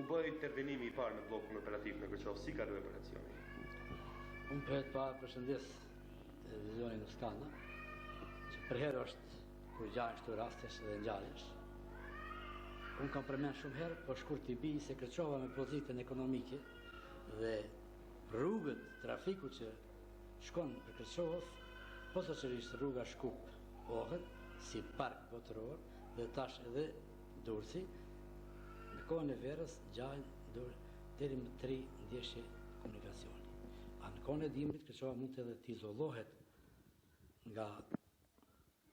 bëj intervenimi I parë në blokun operativ në Kërçov, si kaloi operacioni? Unë për herë parë përshëndes televizionin në Skanda, që për herë është kur gjajnë shtu rastesh dhe ngjarjesh. Unë kam përmend shumë herë, por shkurt t'i bi se Kërçova me pozitën ekonomike dhe rrugët, trafiku që shkon për Kërçovë, posaçërisht rruga Shkup-Ohët, si park botëror, dhe tash edhe Durrësi, në kohën e verës gjajnë deri më 3 ndjeshje komunikacioni. A në kohën e dimrit Kërçova mund edhe të izolohet nga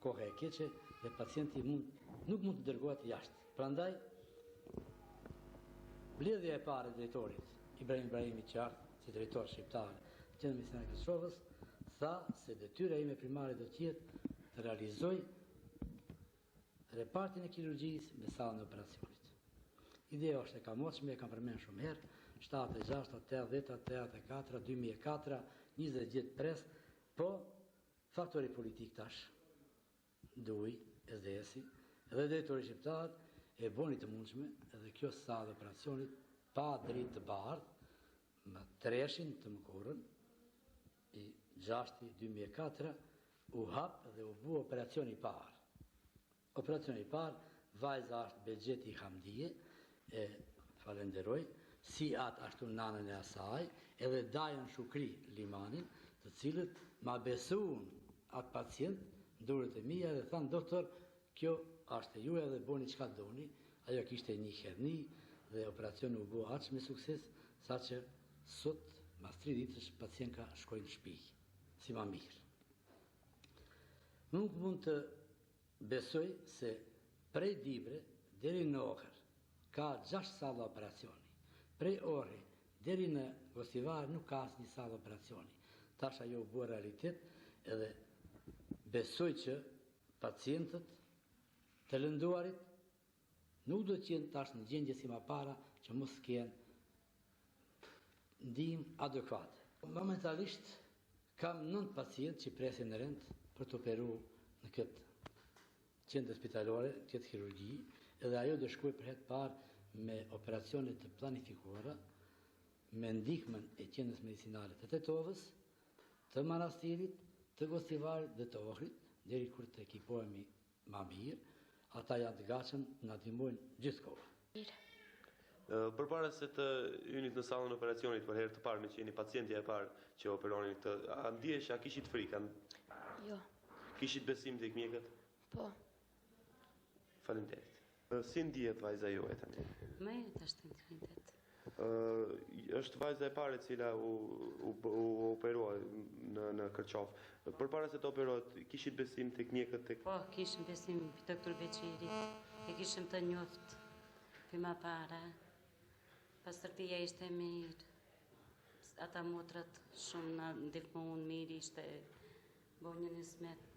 koha e keqe dhe pacienti nuk mund të dërgohet jashtë. Prandaj, mbledhja e parë e drejtorit Ibrahim Ibrahimi që ardhi si drejtor shqiptar të Qendrës Medicinale të Kërçovës, tha se detyra ime primare do të jetë të realizoj repartin e kirurgjisë me sallën e operacionit. Ideja është e kamotshme, e kam përmend shumë herë, 76, 80, 84, 2004, 20 gjithë pres, po faktori politik tash, Duj, SDS-i, edhe drejtori shqiptar e boni të mundshme, edhe kjo sallë e operacionit pa dritë të bardhë, me treshin të mëkurën, I 6-2004, u hap dhe u bu operacioni I parë. Operacioni I parë, vajza është Belgjeti Hamdije, e falenderoj, si atë ashtu nanën e asaj, edhe Dajën Shukri Limanin, të cilët ma besuan atë pacient, ndurët e mija dhe thanë, doktor, kjo është e juja dhe boni qka doni, ajo kishte një herni dhe operacioni u bu aq me sukses, sa që sot, mas 3 ditësh, pacientka shkojnë në shtëpi, si ma mirë. Nuk mund të besoj se prej Dibre deri në Ohër ka 6 sallë operacioni. Prej Ohri deri në Gostivar nuk ka asnjë sallë operacioni. Tash ajo u bë realitet edhe besoj që pacientët të lënduarit nuk do të jenë tash në gjendje si më para që mos kenë ndihmë adekuate. Momentalisht kam 9 pacientë që presin në rend për të operuar në këtë qendër spitalore, këtë kirurgji, edhe ajo do shkoj për herë të parë me operacione të planifikuara, me ndihmën e Qendrës Medicinale të Tetovës, të Manastirit, të Gostivarit dhe të Ohrit, deri kur të ekipohemi më mirë, ata janë të gatshëm na ndihmojnë gjithkohë. Përpara se të hynit në sallën e operacionit për herë të parë me që jeni pacientja e parë që operonin këtë, a ndjesh, a kishit frikë? Jo. Kishit besim tek mjekët? Po. Faleminderit. Si ndihet vajza juaj tani? Më mirë tash të ndjendet. Është vajza e parë e cila u operua në Kërçov. Përpara se të operohet, kishit besim tek mjekët tek? Po, kishim besim doktor Beçiri. E kishim të njoft pima para. Pastërtia ishte mirë. Ata motrat shumë na ndihmuan mirë, ishte bonjën e smet.